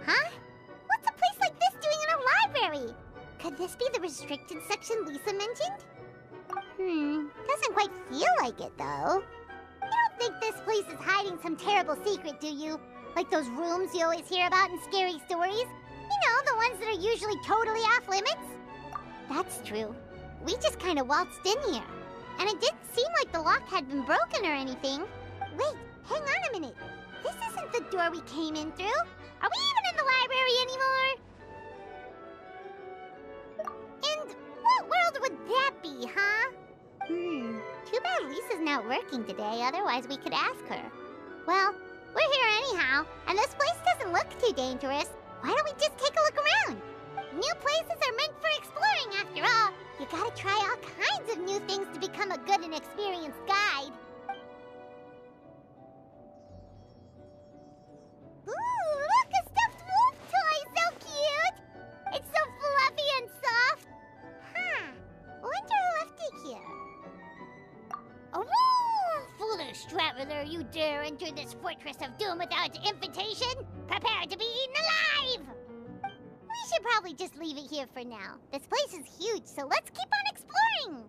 Huh? What's a place like this doing in a library? Could this be the restricted section Lisa mentioned? Doesn't quite feel like it, though. You don't think this place is hiding some terrible secret, do you? Like those rooms you always hear about in scary stories? You know, the ones that are usually totally off limits? That's true. We just kind of waltzed in here. And it didn't seem like the lock had been broken or anything. Wait, hang on a minute. This isn't the door we came in through. Are we even in the library anymore? And what world would that be, huh? Too bad Lisa's not working today, otherwise we could ask her. Well, we're here anyhow, and this place doesn't look too dangerous. Why don't we just take a look around? New places are meant for exploring, after all. You gotta try all kinds of new things to become a good and experienced guide. Ooh, look, a stuffed wolf toy! So cute! It's so fluffy and soft. Huh. Wonder who left it here. Oh, foolish traveler, you dare enter this fortress of doom without invitation? Prepare to be eaten alive! We should probably just leave it here for now. This place is huge, so let's keep on exploring!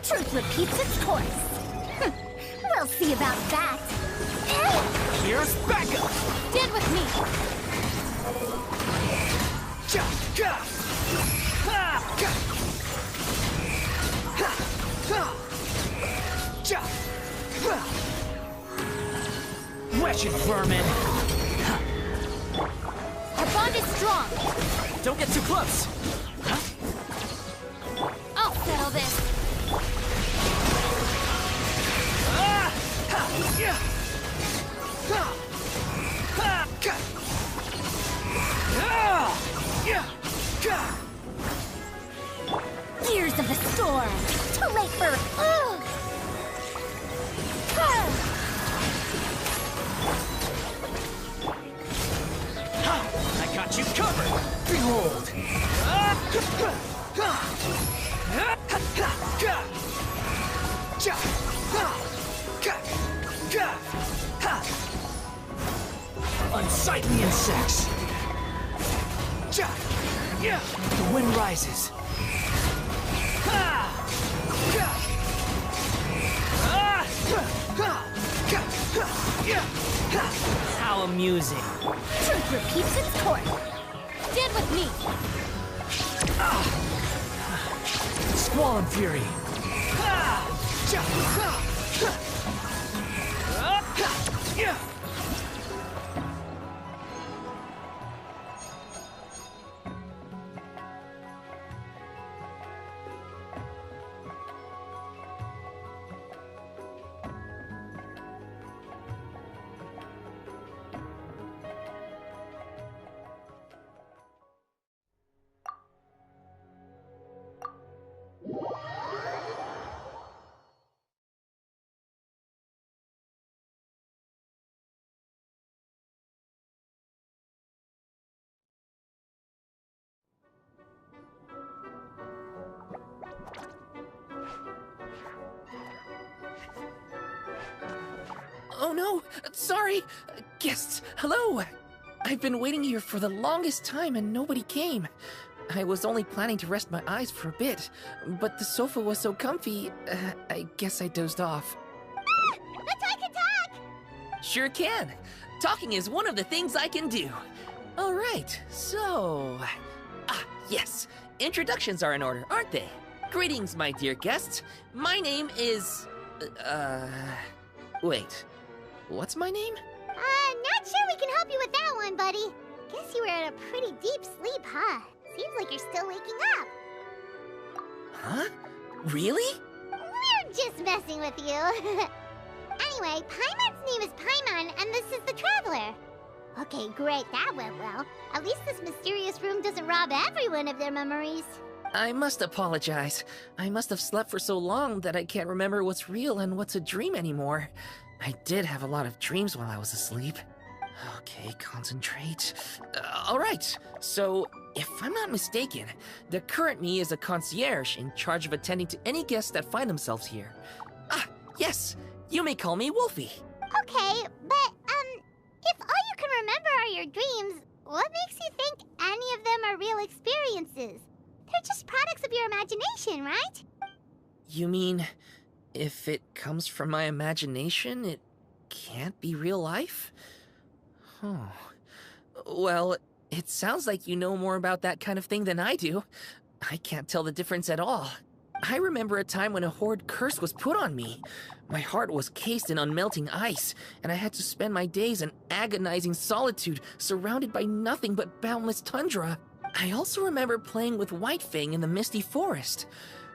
Truth repeats its course. We'll see about that. Here's backup! Stand with me. Wretched vermin! Our bond is strong. Don't get too close! I'll settle this. Gears of the storm. Too late for. I got you covered! Behold! Unsightly insects! The wind rises. How amusing. Truth repeats its course. Stand with me. Squall and fury. Oh no! Sorry! Guests, hello! I've been waiting here for the longest time and nobody came. I was only planning to rest my eyes for a bit, but the sofa was so comfy, I guess I dozed off. Let's I can talk! Sure can! Talking is one of the things I can do. Alright, so... yes. Introductions are in order, aren't they? Greetings, my dear guests. My name is... Wait. What's my name? Not sure we can help you with that one, buddy. Guess you were in a pretty deep sleep, huh? Seems like you're still waking up. Huh? Really? We're just messing with you. Anyway, Paimon's name is Paimon, and this is the Traveler. Okay, great, that went well. At least this mysterious room doesn't rob everyone of their memories. I must apologize. I must have slept for so long that I can't remember what's real and what's a dream anymore. I did have a lot of dreams while I was asleep. Okay, concentrate. Alright, so if I'm not mistaken, the current me is a concierge in charge of attending to any guests that find themselves here. Ah, yes, you may call me Wolfie. Okay, but, if all you can remember are your dreams, what makes you think any of them are real experiences? They're just products of your imagination, right? You mean, if it comes from my imagination, it can't be real life? Oh. Well, it sounds like you know more about that kind of thing than I do. I can't tell the difference at all. I remember a time when a horrid curse was put on me. My heart was cased in unmelting ice, and I had to spend my days in agonizing solitude, surrounded by nothing but boundless tundra. I also remember playing with Whitefang in the misty forest.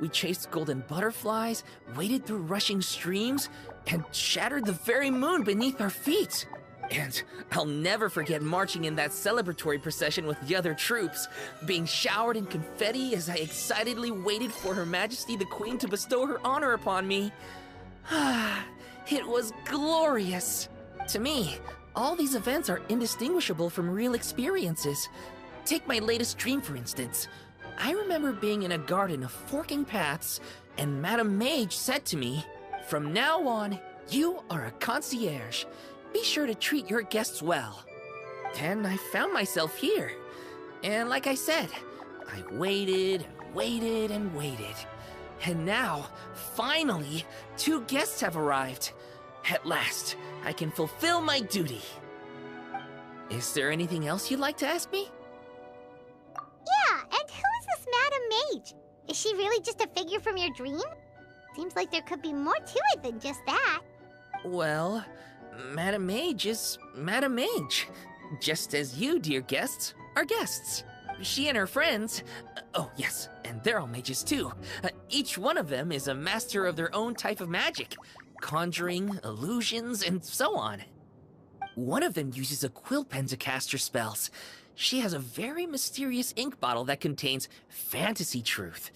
We chased golden butterflies, waded through rushing streams, and shattered the very moon beneath our feet. And I'll never forget marching in that celebratory procession with the other troops, being showered in confetti as I excitedly waited for Her Majesty the Queen to bestow her honor upon me. It was glorious. To me, all these events are indistinguishable from real experiences. Take my latest dream, for instance. I remember being in a garden of forking paths, and Madame Mage said to me, "From now on, you are a concierge. Be sure to treat your guests well." And I found myself here. And like I said, I waited and waited and waited. And now, finally, 2 guests have arrived. At last, I can fulfill my duty. Is there anything else you'd like to ask me? Yeah, and who is this Madame Mage? Is she really just a figure from your dream? Seems like there could be more to it than just that. Well, Madame Mage is Madame Mage. Just as you, dear guests, are guests. She and her friends, oh yes, and they're all mages too. Each one of them is a master of their own type of magic. Conjuring, illusions, and so on. One of them uses a quill pen to cast her spells. She has a very mysterious ink bottle that contains fantasy truth.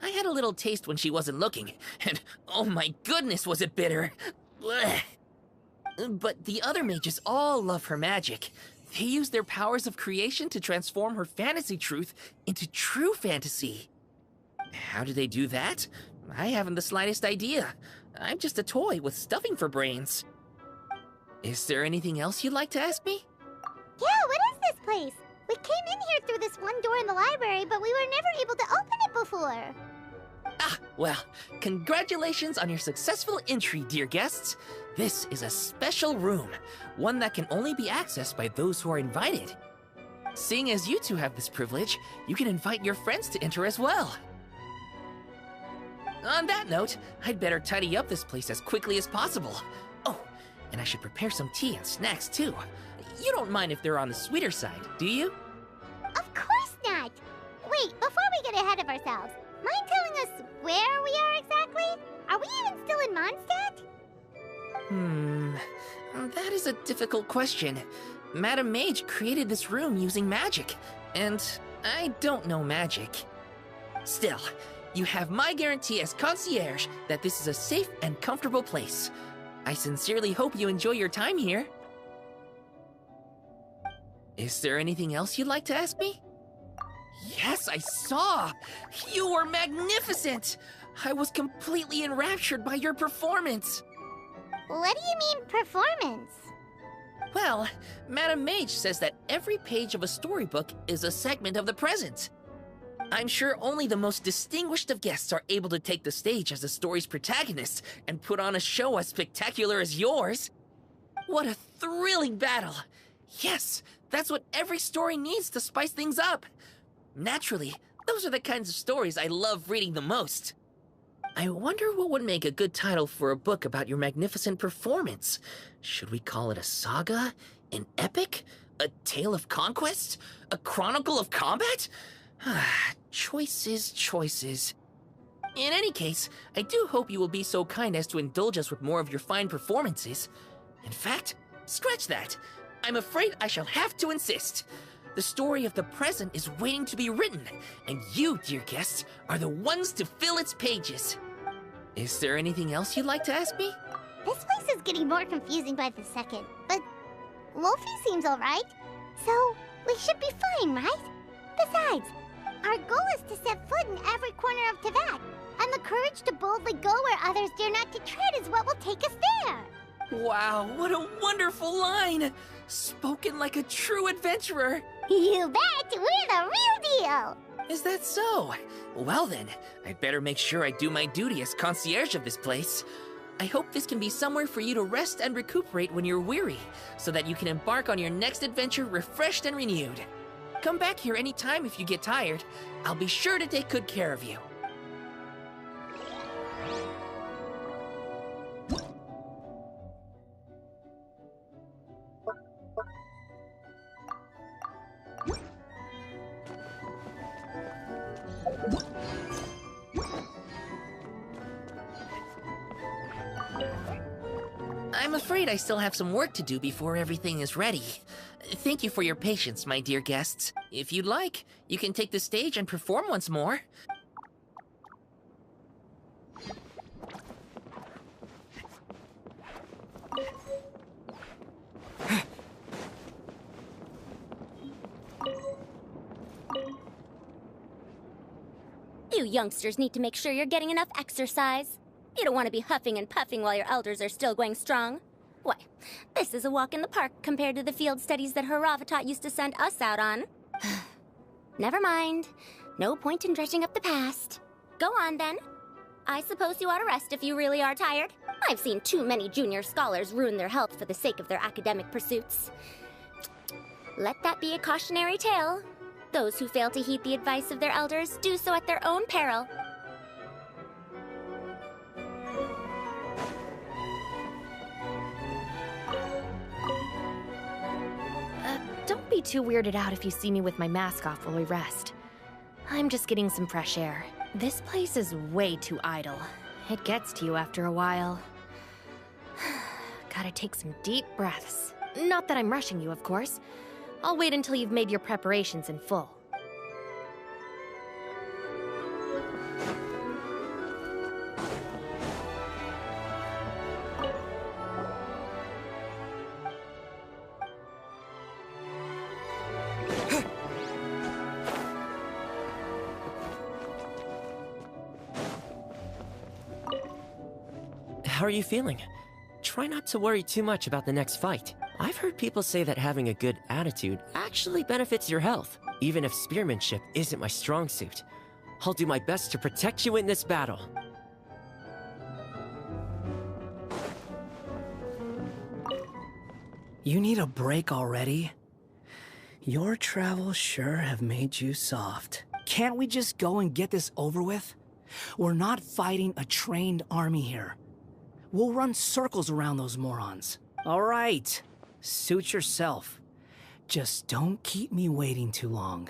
I had a little taste when she wasn't looking, and oh my goodness was it bitter! Blech. But the other mages all love her magic. They use their powers of creation to transform her fantasy truth into true fantasy. How do they do that? I haven't the slightest idea. I'm just a toy with stuffing for brains. Is there anything else you'd like to ask me? Yeah, what is this place? We came in here through this one door in the library, but we were never able to open it before. Ah, well, congratulations on your successful entry, dear guests. This is a special room, one that can only be accessed by those who are invited. Seeing as you two have this privilege, you can invite your friends to enter as well. On that note, I'd better tidy up this place as quickly as possible. Oh, and I should prepare some tea and snacks too. You don't mind if they're on the sweeter side, do you? Of course not! Wait, before we get ahead of ourselves, mind telling us where we are exactly? Are we even still in Mondstadt? That is a difficult question. Madame Mage created this room using magic, and I don't know magic. Still, you have my guarantee as concierge that this is a safe and comfortable place. I sincerely hope you enjoy your time here. Is there anything else you'd like to ask me? Yes, I saw! You were magnificent! I was completely enraptured by your performance! What do you mean, performance? Well, Madame Mage says that every page of a storybook is a segment of the present. I'm sure only the most distinguished of guests are able to take the stage as the story's protagonists and put on a show as spectacular as yours. What a thrilling battle! Yes, that's what every story needs to spice things up. Naturally, those are the kinds of stories I love reading the most. I wonder what would make a good title for a book about your magnificent performance. Should we call it a saga? An epic? A tale of conquest? A chronicle of combat? Choices, choices. In any case, I do hope you will be so kind as to indulge us with more of your fine performances. In fact, scratch that. I'm afraid I shall have to insist. The story of the present is waiting to be written, and you, dear guests, are the ones to fill its pages. Is there anything else you'd like to ask me? This place is getting more confusing by the second, but Wolfie seems alright. So, we should be fine, right? Besides, our goal is to set foot in every corner of Teyvat, and the courage to boldly go where others dare not to tread is what will take us there. Wow, what a wonderful line! Spoken like a true adventurer. You bet! We're the real deal! Is that so? Well then, I'd better make sure I do my duty as concierge of this place. I hope this can be somewhere for you to rest and recuperate when you're weary, so that you can embark on your next adventure refreshed and renewed. Come back here anytime if you get tired. I'll be sure to take good care of you. I'm afraid I still have some work to do before everything is ready. Thank you for your patience, my dear guests. If you'd like, you can take the stage and perform once more. You youngsters need to make sure you're getting enough exercise. You don't want to be huffing and puffing while your elders are still going strong. Why, this is a walk in the park compared to the field studies that Haravatat used to send us out on. Never mind. No point in dredging up the past. Go on, then. I suppose you ought to rest if you really are tired. I've seen too many junior scholars ruin their health for the sake of their academic pursuits. Let that be a cautionary tale. Those who fail to heed the advice of their elders do so at their own peril. Don't be too weirded out if you see me with my mask off while we rest. I'm just getting some fresh air. This place is way too idle. It gets to you after a while. Gotta take some deep breaths. Not that I'm rushing you, of course. I'll wait until you've made your preparations in full. How are you feeling? Try not to worry too much about the next fight. I've heard people say that having a good attitude actually benefits your health, even if spearmanship isn't my strong suit. I'll do my best to protect you in this battle. You need a break already? Your travels sure have made you soft. Can't we just go and get this over with? We're not fighting a trained army here. We'll run circles around those morons. All right, suit yourself. Just don't keep me waiting too long.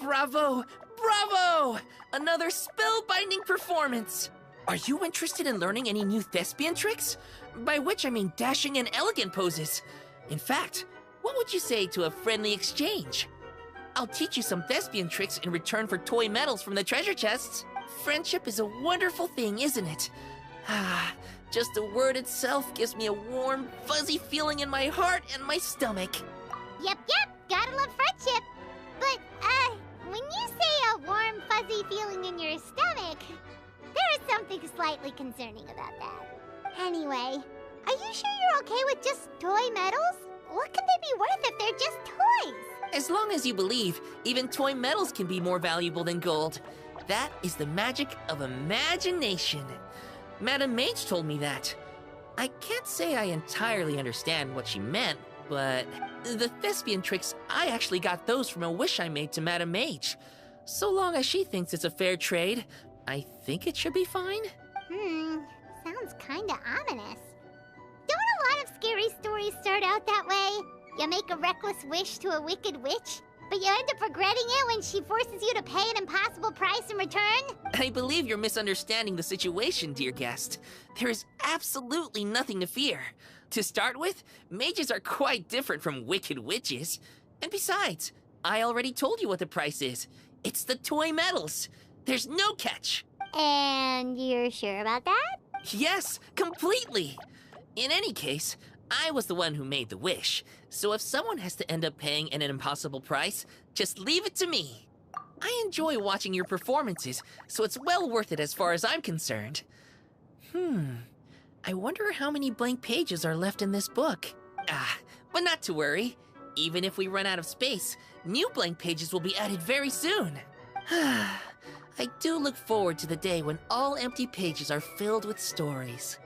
Bravo! Bravo! Another spellbinding performance! Are you interested in learning any new thespian tricks? By which I mean dashing and elegant poses. In fact, what would you say to a friendly exchange? I'll teach you some thespian tricks in return for toy medals from the treasure chests. Friendship is a wonderful thing, isn't it? Ah, just the word itself gives me a warm, fuzzy feeling in my heart and my stomach. Yep, gotta love friendship. But, when you say a warm, fuzzy feeling in your stomach, there is something slightly concerning about that. Anyway, are you sure you're okay with just toy medals? What can they be worth if they're just toys? As long as you believe, even toy medals can be more valuable than gold. That is the magic of imagination. Madame Mage told me that. I can't say I entirely understand what she meant, but the thespian tricks, I actually got those from a wish I made to Madame Mage. So long as she thinks it's a fair trade, I think it should be fine. Sounds kinda ominous. Don't a lot of scary stories start out that way? You make a reckless wish to a wicked witch, but you end up regretting it when she forces you to pay an impossible price in return? I believe you're misunderstanding the situation, dear guest. There is absolutely nothing to fear. To start with, mages are quite different from wicked witches. And besides, I already told you what the price is. It's the toy medals. There's no catch. And you're sure about that? Yes, completely. In any case, I was the one who made the wish, so if someone has to end up paying an impossible price, just leave it to me. I enjoy watching your performances, so it's well worth it as far as I'm concerned. I wonder how many blank pages are left in this book. But not to worry. Even if we run out of space, new blank pages will be added very soon. I do look forward to the day when all empty pages are filled with stories.